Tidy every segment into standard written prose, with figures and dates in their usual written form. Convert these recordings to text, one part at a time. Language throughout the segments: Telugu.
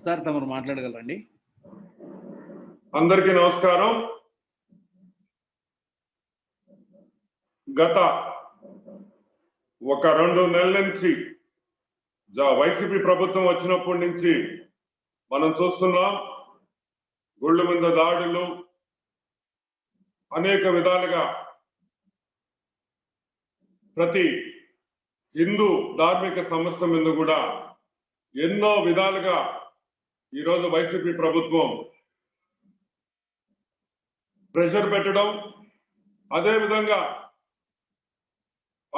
సార్ తమరు మాట్లాడగలరండి. అందరికీ నమస్కారం. గత ఒక 2 నెలల నుంచి వైసీపీ ప్రభుత్వం వచ్చినప్పటి నుంచి మనం చూస్తున్నాం, గుళ్ళ మీద దాడులు, అనేక విధాలుగా ప్రతి హిందూ ధార్మిక సంస్థ మీద కూడా ఎన్నో విధాలుగా ఈరోజు వైసీపీ ప్రభుత్వం ప్రెషర్ పెట్టడం, అదేవిధంగా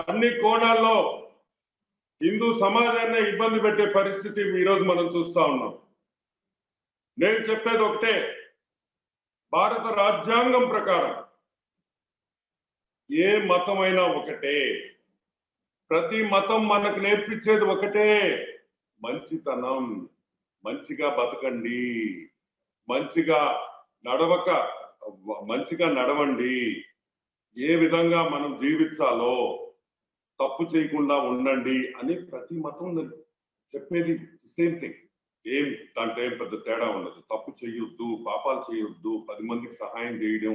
అన్ని కోణాల్లో హిందూ సమాజాన్ని ఇబ్బంది పెట్టే పరిస్థితి ఈరోజు మనం చూస్తా ఉన్నాం. నేను చెప్పేది ఒకటే, భారత రాజ్యాంగం ప్రకారం ఏ మతమైనా ఒకటే, ప్రతి మతం మనకు నేర్పించేది ఒకటే, మంచితనం, మంచిగా బతకండి, మంచిగా నడవండి, ఏ విధంగా మనం జీవించాలో తప్పు చేయకుండా ఉండండి అని ప్రతి మతం చెప్పేది సేమ్ థింగ్. ఏం దాంట్లో ఏం పెద్ద తేడా ఉండదు. తప్పు చేయొద్దు, పాపాలు చేయొద్దు, 10 మందికి సహాయం చేయడం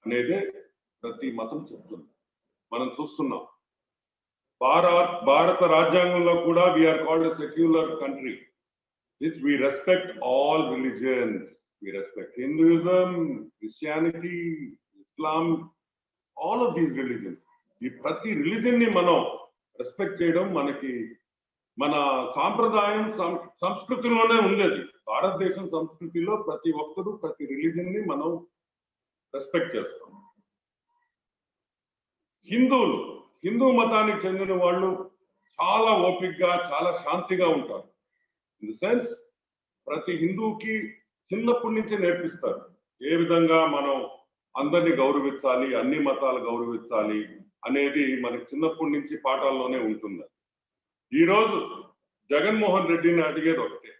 అనేదే ప్రతి మతం చెప్తుంది. మనం చూస్తున్నాం, భారత రాజ్యాంగంలో కూడా we are called a secular country, which we respect all religions. We respect Hinduism, Christianity, Islam, all of these religions. ఈ ప్రతి రిలీజియన్ ని మనం రెస్పెక్ట్ చేయడం మన సాంప్రదాయం, సంస్కృతిలోనే ఉండేది. భారతదేశం సంస్కృతిలో ప్రతి ఒక్కరూ ప్రతి రిలీజియన్ ని మనం రెస్పెక్ట్ చేస్తాం. హిందూ మతానికి చెందిన వాళ్ళు చాలా ఓపికగా, చాలా శాంతిగా ఉంటారు. ఇన్ ది సెన్స్, ప్రతి హిందూకి చిన్నప్పటి నుంచే నేర్పిస్తారు ఏ విధంగా మనం అందరినీ గౌరవించాలి, అన్ని మతాలు గౌరవించాలి అనేది మనకి చిన్నప్పటి నుంచి పాఠాల్లోనే ఉంటుంది. ఈరోజు జగన్మోహన్ రెడ్డిని అడిగేది ఒకటే,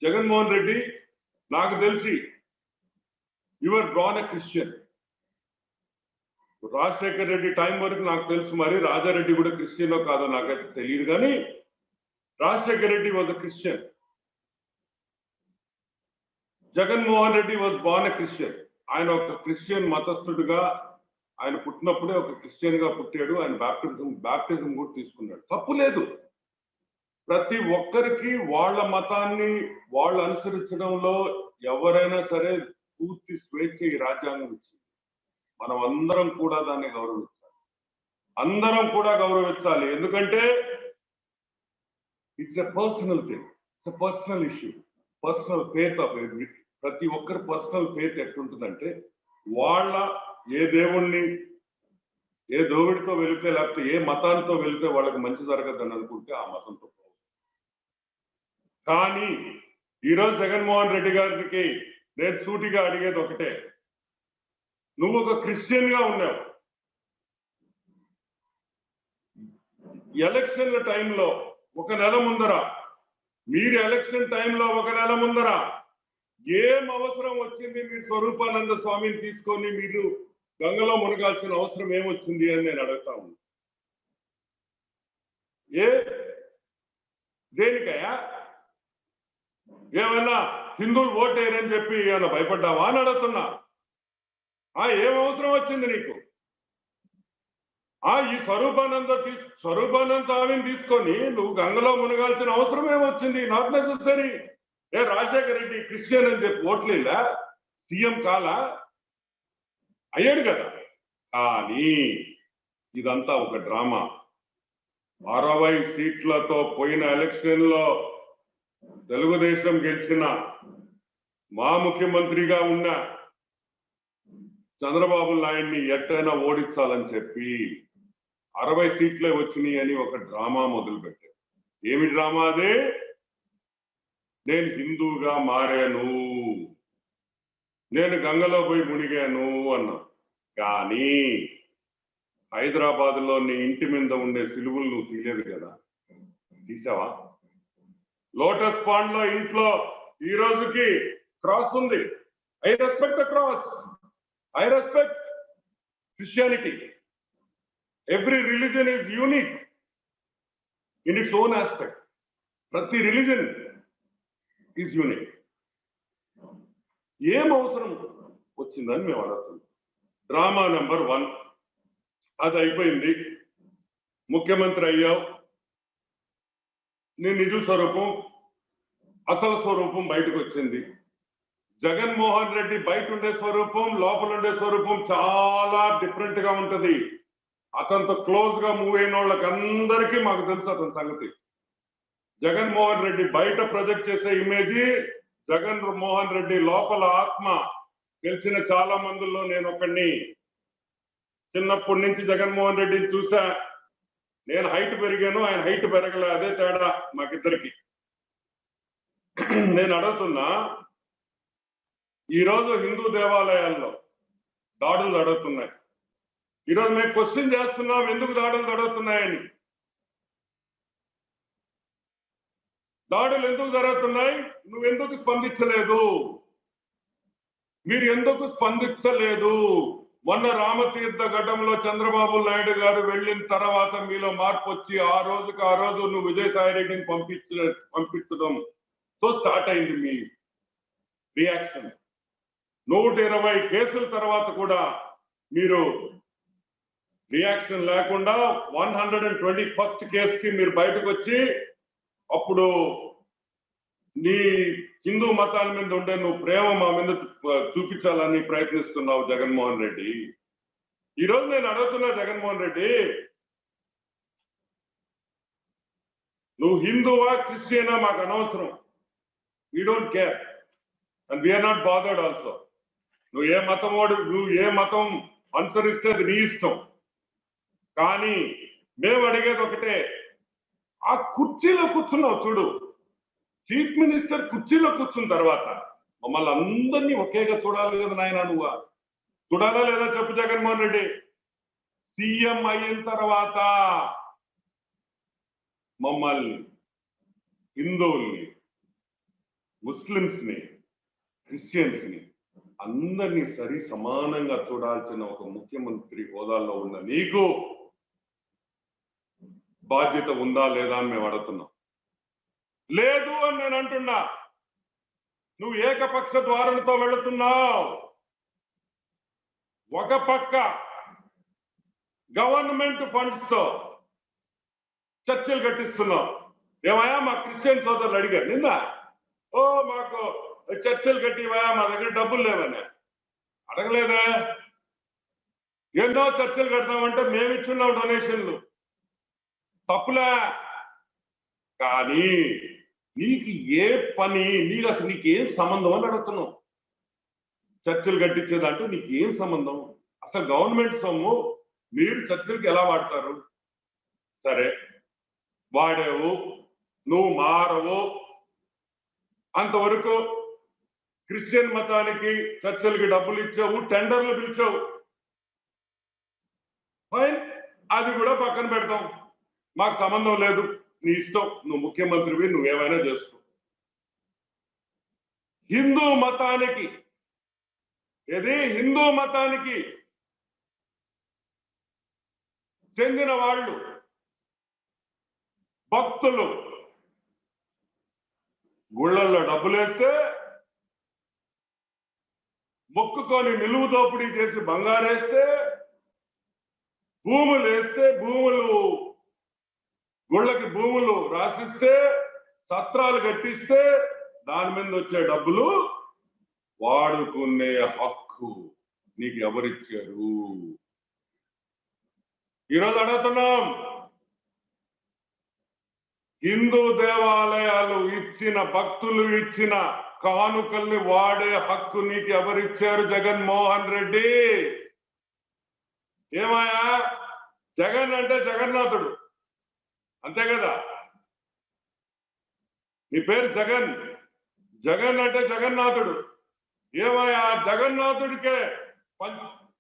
జగన్మోహన్ రెడ్డి, నాకు తెలిసి your bran a Christian. Rajasekhar Reddy time వరకు నాకు తెలుసు, మరి రాజారెడ్డి కూడా క్రిస్టియనో కాదో నాకైతే తెలియదు, కానీ Rajasekhar Reddy was a Christian. Jaganmohan Reddy was born a Christian. ఆయన ఒక క్రిస్టియన్ మతస్థుడిగా, ఆయన పుట్టినప్పుడే ఒక క్రిస్టియన్ గా పుట్టాడు. ఆయన బ్యాప్టిజం కూడా తీసుకున్నాడు. తప్పు లేదు. ప్రతి ఒక్కరికి వాళ్ళ మతాన్ని వాళ్ళు అనుసరించడంలో ఎవరైనా సరే పూర్తి స్వేచ్ఛ ఈ రాజ్యాంగం ఇచ్చింది. మనం అందరం కూడా దాన్ని గౌరవించాలి. ఎందుకంటే it's a personal thing, it's a personal issue, personal faith of every. ప్రతి ఒక్కరి పర్సనల్ ఫేత్ ఎట్లుంటుందంటే, వాళ్ళ ఏ దేవుడితో వెళితే, లేకపోతే ఏ మతానితో వెళితే వాళ్ళకి మంచి జరగద్దని అనుకుంటే ఆ మతంతో. కానీ ఈరోజు జగన్మోహన్ రెడ్డి గారికి నేను సూటిగా అడిగేది ఒకటే, నువ్వు ఒక క్రిస్టియన్ గా ఉన్నావు, ఎలక్షన్ల టైంలో ఒక నెల ముందర, మీరు ఎలక్షన్ టైంలో ఒక నెల ముందర ఏం అవసరం వచ్చింది మీరు స్వరూపానంద స్వామిని తీసుకొని మీరు గంగలో మునగాల్సిన అవసరం ఏమొచ్చింది అని నేను అడుగుతా ఉన్నా. దేనికయ్యా? ఏమైనా హిందువులు ఓటేయరని చెప్పి ఏమైనా భయపడ్డావా అని అడుగుతున్నా. ఏం అవసరం వచ్చింది నీకు? ఈ స్వరూపానంద స్వామిని తీసుకొని నువ్వు గంగలో మునగాల్సిన అవసరం ఏమొచ్చింది? Not necessary. Rajasekhar Reddy Christian అని చెప్పి ఓట్లేలా, సీఎం కాలా, అయ్యాడు కదా. కానీ ఇదంతా ఒక డ్రామా. 60 సీట్లతో పోయిన ఎలక్షన్ లో తెలుగుదేశం గెలిచిన మా ముఖ్యమంత్రిగా ఉన్న చంద్రబాబు నాయుడిని ఎట్టైనా ఓడించాలని చెప్పి 60 సీట్లే వచ్చినాయి అని ఒక డ్రామా మొదలుపెట్టారు. ఏమి డ్రామా అదే? నేను హిందూగా మారాను, నేను గంగలో పోయి మునిగాను అన్నా. కానీ హైదరాబాద్ లో నీ ఇంటి మీద ఉండే సిలువులు నువ్వు తీయలేదు కదా, తీసావా? లోటస్ పాండ్ లో ఇంట్లో ఈ రోజుకి క్రాస్ ఉంది. I respect the cross, I respect Christianity. Every religion is unique in its own aspect. ప్రతి రిలీజన్ ఈజ్ యూనిక్. ఏం అవసరం వచ్చిందని మేము అడుగుతున్నాం. డ్రామా నెంబర్ 1 అది అయిపోయింది. ముఖ్యమంత్రి అయ్యావు, నీ నిజ స్వరూపం అసలు స్వరూపం బయటకు వచ్చింది. జగన్మోహన్ రెడ్డి బయట ఉండే స్వరూపం లోపల ఉండే స్వరూపం చాలా డిఫరెంట్ గా ఉంటది. అతనితో క్లోజ్ గా మూవ్ అయిన వాళ్ళకి అందరికీ మాకు తెలుసు అతని సంగతి. జగన్మోహన్ రెడ్డి బయట ప్రొజెక్ట్ చేసే ఇమేజ్, జగన్మోహన్ రెడ్డి లోపల ఆత్మ తెలిసిన చాలా మందిలో నేను ఒకడిని. చిన్నప్పటి నుంచి జగన్మోహన్ రెడ్డిని చూసా. నేను హైట్ పెరిగాను, ఆయన హైట్ పెరగలే, అదే తేడా మాకిద్దరికి. నేను అడుగుతున్నా, ఈరోజు హిందూ దేవాలయాల్లో దాడులు జరుగుతున్నాయి. ఈరోజు మేము క్వశ్చన్ చేస్తున్నాం ఎందుకు దాడులు జరుగుతున్నాయని. దాడులు ఎందుకు జరుగుతున్నాయి? నువ్వెందుకు స్పందించలేదు? మీరు ఎందుకు స్పందించలేదు? మొన్న రామతీర్థ ఘట్టంలో చంద్రబాబు నాయుడు గారు వెళ్ళిన తర్వాత మీలో మార్పు వచ్చి ఆ రోజు నువ్వు విజయసాయి రెడ్డిని పంపించడం తో స్టార్ట్ అయింది మీ రియాక్షన్. 120 కేసుల తర్వాత కూడా మీరు రియాక్షన్ లేకుండా 121st కేసుకి మీరు బయటకు వచ్చి అప్పుడు నీ హిందూ మతాన్ని మీద ఉండే నువ్వు ప్రేమ మా మీద చూపించాలని ప్రయత్నిస్తున్నావు జగన్మోహన్ రెడ్డి. ఈరోజు నేను అడుగుతున్నా జగన్మోహన్ రెడ్డి, నువ్వు హిందువా క్రిస్టియనా మాకు అనవసరం. We don't care and we are not bothered also. నువ్వు ఏ మతం అనుసరిస్తే అది నీ ఇష్టం. కానీ మేము అడిగేది ఒకటే, ఆ కుర్చీలో కూర్చున్నావు చూడు, చీఫ్ మినిస్టర్ కుర్చీలో కూర్చున్న తర్వాత మమ్మల్ని అందరినీ ఒకేగా చూడాలి కదా నాయన. నువ్వు చూడాలా లేదా చెప్పు జగన్మోహన్ రెడ్డి. సీఎం అయిన తర్వాత మమ్మల్ని, హిందువుల్ని, ముస్లిమ్స్ ని, క్రిస్టియన్స్ ని అందరినీ సరి సమానంగా చూడాల్సిన ఒక ముఖ్యమంత్రి హోదాలో ఉన్న నీకు బాధ్యత ఉందా లేదా అని మేము అడుగుతున్నాం. లేదు అని నేను అంటున్నా. నువ్వు ఏకపక్ష ద్వారంతో వెళుతున్నావు. ఒక పక్క గవర్నమెంట్ ఫండ్స్ తో చర్చలు కట్టిస్తున్నావు. ఏమయ్యా మా క్రిస్టియన్ సోదరులు అడిగారు నిన్న, మాకు చర్చలు కట్టివా, మా దగ్గర డబ్బులు లేవని. అడగలేదా? ఎన్నో చర్చలు కడతామంటే మేము ఇచ్చున్నాం డొనేషన్లు, తప్పులే. కానీ నీకు ఏ పని, నీకేం సంబంధం అని అడుగుతున్నావు. చర్చలు కట్టించేదంటూ నీకు ఏం సంబంధం? అసలు గవర్నమెంట్ సొమ్ము మీరు చర్చలకు ఎలా వాడతారు? సరే వాడేవు, నువ్వు మారవు. అంతవరకు క్రిస్టియన్ మతానికి చర్చలకి డబ్బులు ఇచ్చావు, టెండర్లు పిలిచావు, ఫైన్, అది కూడా పక్కన పెడతాం, మాకు సంబంధం లేదు, నీ ఇష్టం, నువ్వు ముఖ్యమంత్రివి, నువ్వేమైనా చేసుకో. హిందూ మతానికి చెందిన వాళ్ళు, భక్తులు గుళ్ళల్లో డబ్బులేస్తే, మొక్కుకొని నిలువు దోపిడీ చేసి బంగారేస్తే, భూములు వేస్తే, గుళ్ళకి భూములు రాసిస్తే, సత్రాలు కట్టిస్తే దాని మీద వచ్చే డబ్బులు వాడుకునే హక్కు నీకు ఎవరిచ్చారు? ఈరోజు అడుగుతున్నాం, హిందూ దేవాలయాలు ఇచ్చిన, భక్తులు ఇచ్చిన కానుకల్ని వాడే హక్కు నీకు ఎవరిచ్చారు? జగన్మోహన్ రెడ్డి. ఏమయ్యా, జగన్ అంటే జగన్నాథుడు, అంతే కదా? నీ పేరు జగన్, జగన్ అంటే జగన్నాథుడు. ఏమయ్యా, జగన్నాథుడికే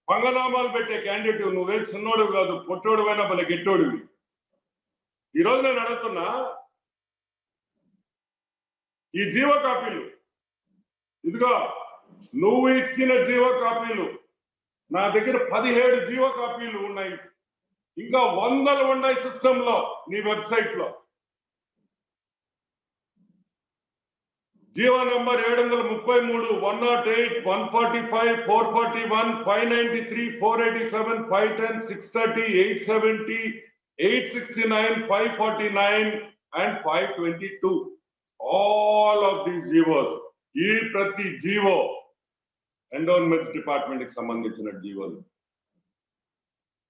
పంగనామాలు పెట్టే క్యాండిడేట్ నువ్వేం చిన్నోడు కాదు, పొట్టోడు అయినా భలే గెట్టోడివి. ఈరోజు నేను అడుగుతున్నా, ఈ జీవ కాపీలు, ఇదిగో నువ్వు ఇచ్చిన జీవ కాపీలు, నా దగ్గర 17 జీవ కాపీలు ఉన్నాయి. ఇంకా వందలు ఉన్నాయి సిస్టమ్ లో నీ వెబ్సైట్ లో. GO number 733, 108, 145, 441, 593, 487, 510, 630, 870, 869, 549 and 522. All of these GOs, ఈ ప్రతి జీవో ఎండోన్మెంట్స్ డిపార్ట్మెంట్ కి సంబంధించిన జీవోలు.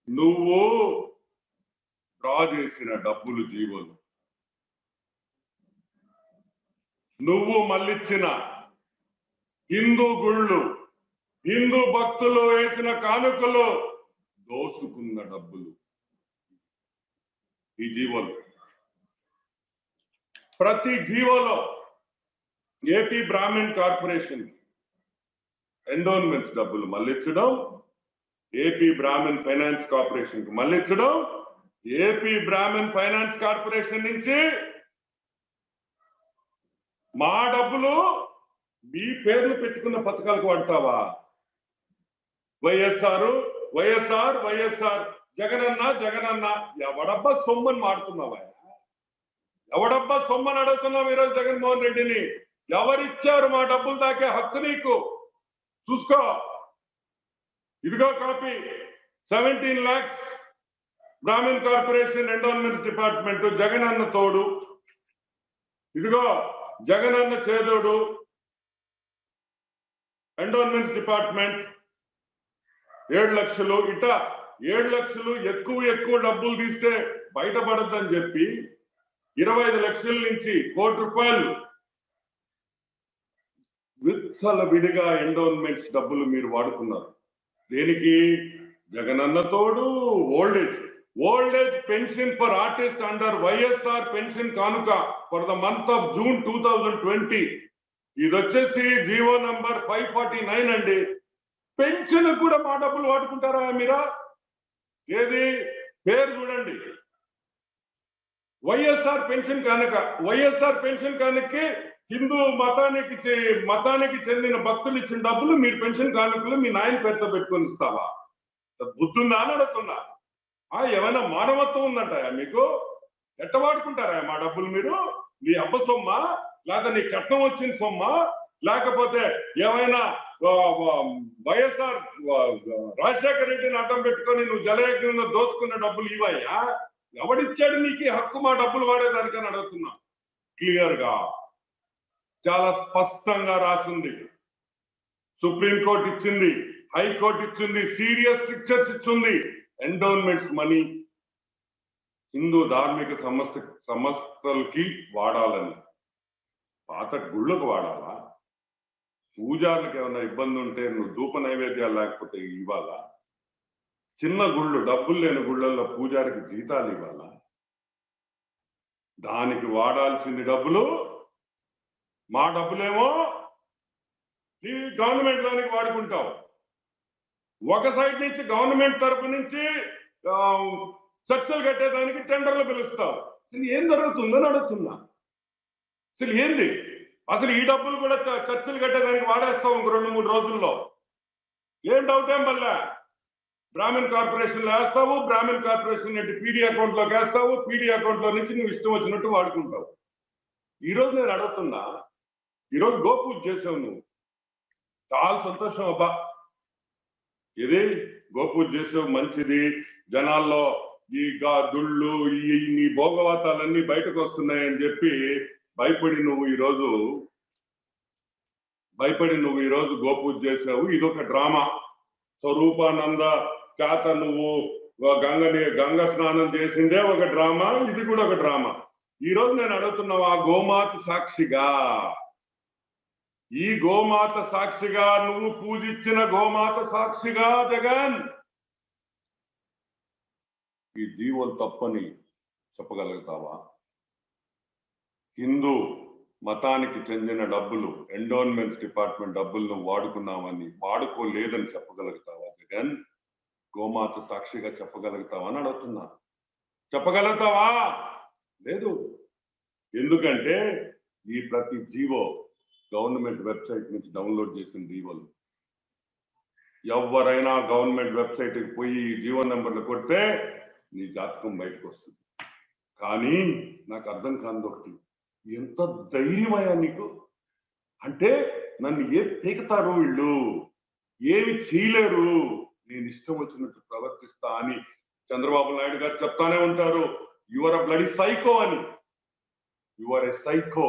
నువ్వు డ్రా చేసిన డబ్బులు జీవోలు, నువ్వు మళ్ళిచ్చిన హిందూ గుళ్ళు, హిందూ భక్తులు వేసిన కానుకలు, దోసుకున్న డబ్బులు ఈ జీవోలు. ప్రతి జీవోలో ఏపీ బ్రాహ్మణ్ కార్పొరేషన్ ఎండోన్మెంట్స్ డబ్బులు మళ్ళించడం, ఏపీ బ్రాహ్మణ్ ఫైనాన్స్ కార్పొరేషన్ కి మళ్ళించడం, ఏపీ బ్రాహ్మణ్ ఫైనాన్స్ కార్పొరేషన్ నుంచి మా డబ్బులు మీ పేర్లు పెట్టుకున్న పథకాలకు వాడతావా? వైఎస్ఆర్ వైఎస్ఆర్ వైఎస్ఆర్, జగనన్న జగనన్న, ఎవడబ్బా సొమ్మని మాడుతున్నావా? ఎవడబ్బా సొమ్మని అడుగుతున్నావు ఈరోజు జగన్మోహన్ రెడ్డిని? ఎవరిచ్చారు మా డబ్బులు దాకే హక్కు నీకు? చూసుకో, ఇదిగో copy. 17 lakhs Brahmin corporation endowments department, Jagananna Thodu, ఇదిగో జగనన్న చేదోడు ఎండోన్మెంట్స్ డిపార్ట్మెంట్ 7 లక్షలు. ఇట 7 లక్షలు ఎక్కువ డబ్బులు తీస్తే బయటపడద్దని చెప్పి 25 లక్షల నుంచి 1 కోటి రూపాయలు విత్సల విడిగా ఎండోన్మెంట్స్ డబ్బులు మీరు వాడుకున్నారు. దేనికి? Jagananna Thodu, old age pension for artist under YSR pension Kanuka for the month of June 2020. ఇది వచ్చేసి జీవో నంబర్ 549 అండి. పెన్షన్ కూడా మా డబ్బులు వాడుకుంటారా మీరా? ఏది పేరు చూడండి, వైఎస్ఆర్ పెన్షన్ కానుక. వైఎస్ఆర్ పెన్షన్ కానుకకి హిందూ మతానికి చెందిన భక్తులు ఇచ్చిన డబ్బులు మీరు పెన్షన్ కానుకలు మీ నాయన పేరుతో పెట్టుకొని ఇస్తావా? బుద్ధుందా అని అడుగుతున్నా. ఏమైనా మానవత్వం ఉందంట మీకు? ఎట్ట వాడుకుంటారా మా డబ్బులు మీరు? నీ అబ్బ సొమ్మా, లేక నీ కట్నం వచ్చిన సొమ్మా, లేకపోతే ఏమైనా వైఎస్ఆర్ రాజశేఖర రెడ్డిని అడ్డం పెట్టుకొని నువ్వు జలయజ్ఞంలో దోసుకున్న డబ్బులు ఇవయ్యా? ఎవడిచ్చాడు నీకు హక్కు మా డబ్బులు వాడేదానికని అడుగుతున్నా. క్లియర్ గా చాలా స్పష్టంగా రాసింది. సుప్రీంకోర్టు ఇచ్చింది, హైకోర్టు ఇచ్చింది, సీరియస్ స్ట్రిక్చర్స్ ఇచ్చింది. ఎండోన్మెంట్స్ మనీ హిందూ ధార్మిక సంస్థలకి వాడాలని. పాత గుళ్ళకు వాడాలా? పూజారులకు ఏమైనా ఇబ్బంది ఉంటే నువ్వు ధూప నైవేద్యాలు లేకపోతే ఇవ్వాలా? చిన్న గుళ్ళు, డబ్బులు లేని గుళ్ళల్లో పూజారికి జీతాలు ఇవ్వాలా? దానికి వాడాల్సింది డబ్బులు, మా డబ్బులేమో నీ గవర్నమెంట్ దానికి వాడుకుంటావు. ఒక సైడ్ నుంచి గవర్నమెంట్ తరపు నుంచి చర్చలు కట్టేదానికి టెండర్లు పిలుస్తావు. అసలు ఏం జరుగుతుందని అడుగుతున్నా. అసలు ఏంది? అసలు ఈ డబ్బులు కూడా చర్చలు కట్టేదానికి వాడేస్తావు ఇంక 2-3 రోజుల్లో. ఏం డౌట్ ఏం వల్ల? బ్రాహ్మణ్ కార్పొరేషన్ లో వేస్తావు, బ్రాహ్మణ్ కార్పొరేషన్ నుండి పీడీ అకౌంట్ లోకి వేస్తావు, పీడీ అకౌంట్ లో నుంచి నువ్వు ఇష్టం వచ్చినట్టు వాడుకుంటావు. ఈరోజు నేను అడుగుతున్నా, ఈరోజు గోపూజ చేసావు నువ్వు, చాలా సంతోషం అబ్బా. ఇది గోపూజ చేసావు, మంచిది. జనాల్లో ఈ దుళ్ళు, ఈ భోగవాతాలన్నీ బయటకు వస్తున్నాయని చెప్పి భయపడి నువ్వు ఈరోజు గోపూజ చేసావు. ఇదొక డ్రామా. స్వరూపానంద చేత నువ్వు గంగ స్నానం చేసిందే ఒక డ్రామా, ఇది కూడా ఒక డ్రామా. ఈరోజు నేను అడుగుతున్నావు, ఆ గోమాత సాక్షిగా, ఈ గోమాత సాక్షిగా, నువ్వు పూజించిన గోమాత సాక్షిగా జగన్, ఈ జీవోలు తప్పని చెప్పగలుగుతావా? హిందూ మతానికి చెందిన డబ్బులు, ఎండోన్మెంట్స్ డిపార్ట్మెంట్ డబ్బులు నువ్వు వాడుకున్నావని, వాడుకోలేదని చెప్పగలుగుతావా జగన్? గోమాత సాక్షిగా చెప్పగలుగుతావా అని అడుగుతున్నా. చెప్పగలుగుతావా? లేదు. ఎందుకంటే ఈ ప్రతి జీవో గవర్నమెంట్ వెబ్సైట్ నుంచి డౌన్లోడ్ చేసిన జీవోలు. ఎవరైనా గవర్నమెంట్ వెబ్సైట్కి పోయి ఈ జీవో నెంబర్లు కొడితే నీ జాతకం బయటకు వస్తుంది. కానీ నాకు అర్థం కాదు ఒకటి, ఎంత ధైర్యమయ్యా నీకు? అంటే నన్ను ఏం పీకుతారు వీళ్ళు, ఏమి చేయలేరు, నేను ఇష్టం వచ్చినట్టు ప్రవర్తిస్తా అని చంద్రబాబు నాయుడు గారు చెప్తానే ఉంటారు, you are a bloody psycho అని. You are a psycho.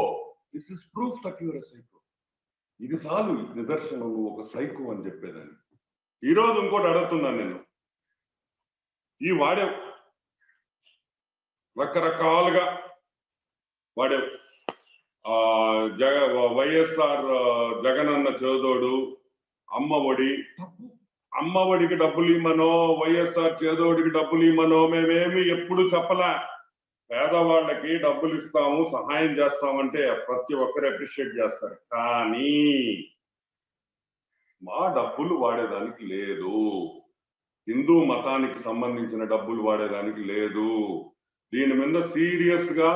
This is proof that you are a psycho. ఇది చాలు నిదర్శనం నువ్వు ఒక సైకో అని చెప్పేదాన్ని. ఈరోజు ఇంకోటి అడుగుతున్నాను నేను, ఈ వాడేవు రకరకాలుగా వాడేవు, వైఎస్ఆర్ జగనన్న చేదోడు, అమ్మ ఒడి, అమ్మ ఒడికి డబ్బులు ఇమ్మనో వైఎస్ఆర్ చేదోడికి డబ్బులు ఇమ్మనో మేమేమి ఎప్పుడు చెప్పలే. పేదవాళ్ళకి డబ్బులు ఇస్తాము, సహాయం చేస్తామంటే ప్రతి ఒక్కరు అప్రిషియేట్ చేస్తారు. కానీ మా డబ్బులు వాడేదానికి లేదు, హిందూ మతానికి సంబంధించిన డబ్బులు వాడేదానికి లేదు. దీని మీద సీరియస్ గా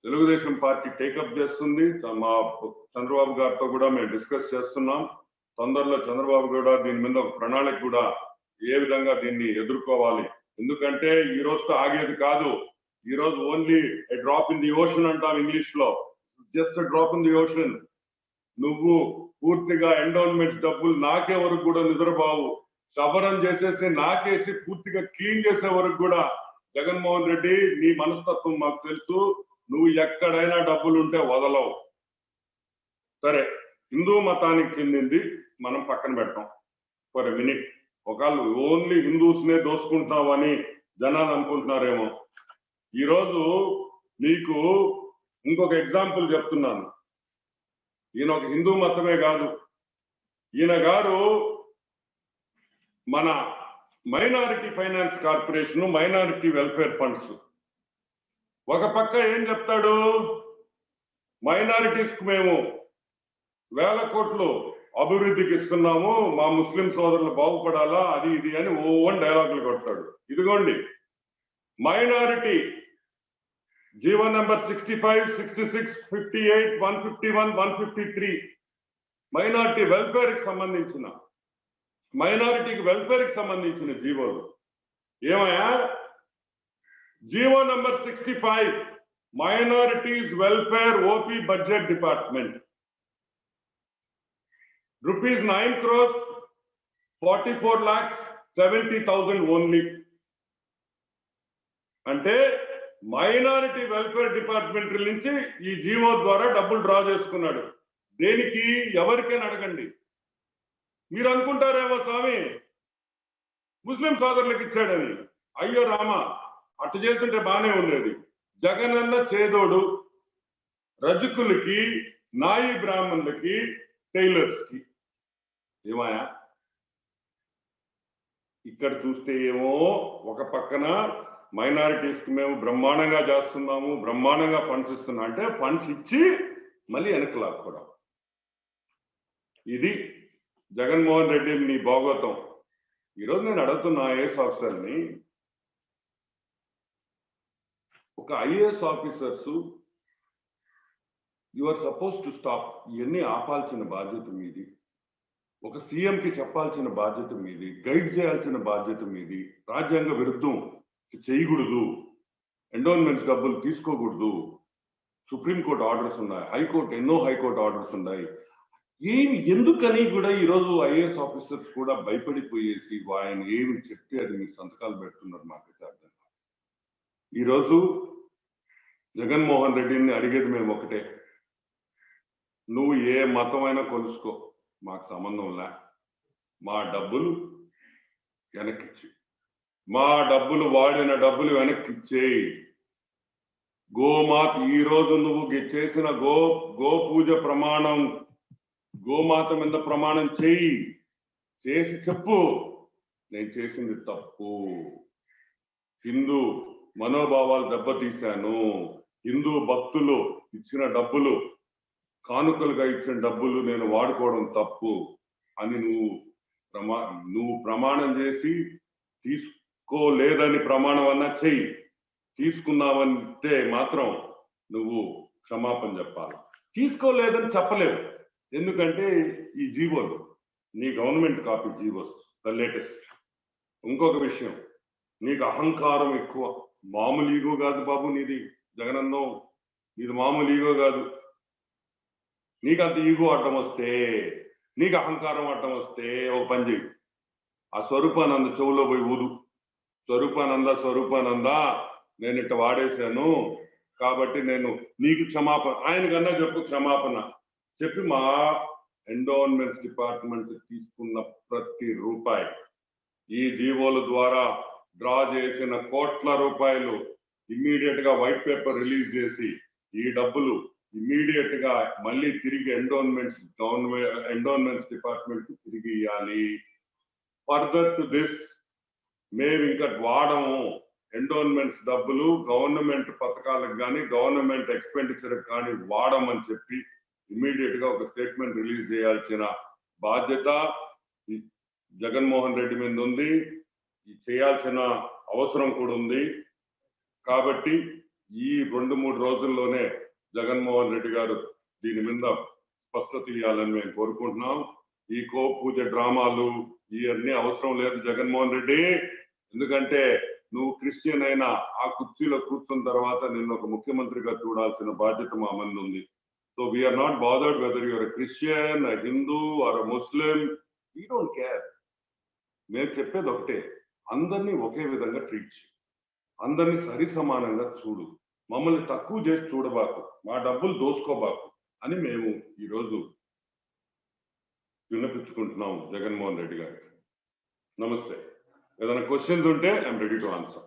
తెలుగుదేశం పార్టీ టేకప్ చేస్తుంది. మా చంద్రబాబు గారితో కూడా మేము డిస్కస్ చేస్తున్నాం. తొందరలో చంద్రబాబు కూడా దీని మీద ఒక ప్రణాళిక కూడా ఏ విధంగా దీన్ని ఎదుర్కోవాలి. ఎందుకంటే ఈ రోజుతో ఆగేది కాదు. ఈ రోజు only A drop in the ocean అంటాం ఇంగ్లీష్ లో, just drop in the ocean. నువ్వు పూర్తిగా ఎండోన్మెంట్స్ డబ్బులు నాకే వరకు కూడా నిద్రబావు, శబరం చేసేసి నాకేసి పూర్తిగా క్లీన్ చేసే వరకు కూడా జగన్మోహన్ రెడ్డి నీ మనస్తత్వం మాకు తెలుసు. నువ్వు ఎక్కడైనా డబ్బులు ఉంటే వదలవు. సరే, హిందూ మతానికి చెందింది మనం పక్కన పెడతాం ఫర్ ఎ మినిట్. ఒకళ్ళు ఓన్లీ హిందూస్ నే దోసుకుంటామని జనాలు అనుకుంటున్నారేమో. ఈరోజు మీకు ఇంకొక ఎగ్జాంపుల్ చెప్తున్నాను. ఈయన ఒక హిందూ మతమే కాదు, ఈయన గారు మన minority finance corporation, minority welfare funds, ఒక పక్క ఏం చెప్తాడు, మైనారిటీస్ కు మేము 1000 కోట్లు అభివృద్ధికి ఇస్తున్నాము, మా ముస్లిం సోదరులు బాగుపడాలా, అది ఇది అని ఓన్ డైలాగులు కొడతాడు. ఇదిగోండి minority GO number 65, 66, 58, 151, 153 minority welfare కి సంబంధించిన, మైనారిటీకి వెల్ఫేర్ కి సంబంధించిన జీవోలు ఏమయ్యా? GO number 65 minorities welfare OP budget department rupees 9 crores 44,70,000 only. అంటే మైనారిటీ వెల్ఫేర్ డిపార్ట్మెంట్ నుంచి ఈ జీవో ద్వారా డబ్బులు డ్రా చేసుకున్నాడు. దేనికి? ఎవరికైనా అడగండి. మీరు అనుకుంటారేమో స్వామి ముస్లిం సోదరులకు ఇచ్చాడని. అయ్యో రామా, అటు చేస్తుంటే బాగానే ఉండేది. జగనన్న చేదోడు రజకులకి, నాయి బ్రాహ్మణులకి, టైలర్స్ కి ఏమాయా? ఇక్కడ చూస్తే ఏమో ఒక పక్కన మైనారిటీస్ కి మేము బ్రహ్మాండంగా చేస్తున్నాము, బ్రహ్మాండంగా ఫండ్స్ ఇస్తున్నాం అంటే ఫండ్స్ ఇచ్చి మళ్ళీ వెనక్కి లాక్కోవడం. ఇది జగన్మోహన్ రెడ్డి నీ భాగోతం. ఈరోజు నేను అడుగుతున్న ఐఏఎస్ ఆఫీసర్ని, ఒక IAS officers you are suppose to stop, ఇవన్నీ ఆపాల్సిన బాధ్యత మీది. ఒక సీఎంకి చెప్పాల్సిన బాధ్యత మీది, గైడ్ చేయాల్సిన బాధ్యత మీది. రాజ్యాంగ విరుద్ధం చేయకూడదు, ఎండోన్మెంట్స్ డబ్బులు తీసుకోకూడదు, సుప్రీంకోర్టు ఆర్డర్స్ ఉన్నాయి, హైకోర్టు ఎన్నో హైకోర్టు ఆర్డర్స్ ఉన్నాయి. ఏమి ఎందుకని కూడా ఈరోజు ఐఏఎస్ ఆఫీసర్స్ కూడా భయపడిపోయేసి ఆయన ఏమి చెప్తే అది మీకు సంతకాలు పెడుతున్నారు. మాకైతే అర్థం కాదు. ఈరోజు జగన్మోహన్ రెడ్డిని అడిగేది మేము ఒకటే, నువ్వు ఏ మతమైనా కొలుసుకో, మాకు సంబంధం లే, మా డబ్బులు వెనక్కిచ్చి, మా డబ్బులు వాడిన డబ్బులు వెనక్కిచ్చేయి. గోమాత ఈరోజు నువ్వు చేసిన గో పూజ ప్రమాణం, గోమాత మీద ప్రమాణం చేయి, చేసి చెప్పు నేను చేసింది తప్పు, హిందూ మనోభావాలు దెబ్బతీశాను, హిందూ భక్తులు ఇచ్చిన డబ్బులు, కానుకలుగా ఇచ్చిన డబ్బులు నేను వాడుకోవడం తప్పు అని నువ్వు ప్రమాణం చేసి, తీసుకోలేదని ప్రమాణం అన్నా చెయ్యి, తీసుకున్నావంటే మాత్రం నువ్వు క్షమాపణ చెప్పాలి. తీసుకోలేదని చెప్పలేవు, ఎందుకంటే ఈ జీవోలు నీ government copy GOs the latest. ఇంకొక విషయం, నీకు అహంకారం ఎక్కువ. మామూలు ఈగో కాదు బాబు నీది, జగనన్నో నీది మామూలు ఈగో కాదు. నీకు అంత ఈగో అడ్డం వస్తే, నీకు అహంకారం అడ్డం వస్తే ఒక పని చేయి, ఆ స్వరూపానంద చెవులో పోయి ఊదు. స్వరూపానంద నేను ఇట్ట వాడేశాను కాబట్టి నేను నీకు క్షమాపణ, ఆయనకన్నా చెప్పు క్షమాపణ చెప్పి, మా ఎండోన్మెంట్స్ డిపార్ట్మెంట్ తీసుకున్న ప్రతి రూపాయి, ఈ జీవోల ద్వారా డ్రా చేసిన కోట్ల రూపాయలు ఇమ్మీడియట్ గా వైట్ పేపర్ రిలీజ్ చేసి ఈ డబ్బులు ఇమ్మీడియట్ గా మళ్ళీ తిరిగి ఎండోన్మెంట్స్ డిపార్ట్మెంట్ కి తిరిగి ఇవ్వాలి. ఫర్దర్ టు దిస్ మేము ఇంకా వాడము ఎండోన్మెంట్స్ డబ్బులు గవర్నమెంట్ పథకాలకు కానీ గవర్నమెంట్ ఎక్స్పెండిచర్ కానీ వాడమని చెప్పి ఇమ్మీడియట్ గా ఒక స్టేట్మెంట్ రిలీజ్ చేయాల్సిన బాధ్యత జగన్మోహన్ రెడ్డి మీద ఉంది, చేయాల్సిన అవసరం కూడా ఉంది. కాబట్టి ఈ 2-3 రోజుల్లోనే జగన్మోహన్ రెడ్డి గారు దీని మీద స్పష్టత ఇవ్వాలని మేము కోరుకుంటున్నాం. ఈ పూజ డ్రామాలు ఇవన్నీ అవసరం లేదు జగన్మోహన్ రెడ్డి. ఎందుకంటే నువ్వు క్రిస్టియన్ అయినా ఆ కుర్చీలో కూర్చున్న తర్వాత నిన్ను ఒక ముఖ్యమంత్రిగా చూడాల్సిన బాధ్యత మా మీద ఉంది. So we are not bothered whether your Christian, Hindu or Muslim, we don't care. మేము చెప్పేది ఒకటే, అందరినీ ఒకే విధంగా ట్రీట్ చేయి, అందరినీ సరి సమానంగా చూడు, మమ్మల్ని తక్కువ చేసి చూడబాకు, మా డబ్బులు దోసుకోబాకు అని మేము ఈరోజు విన్నపించుకుంటున్నాం జగన్మోహన్ రెడ్డి గారికి. నమస్తే. ఏదైనా క్వశ్చన్స్ ఉంటే ఐఎమ్ రెడీ టు ఆన్సర్.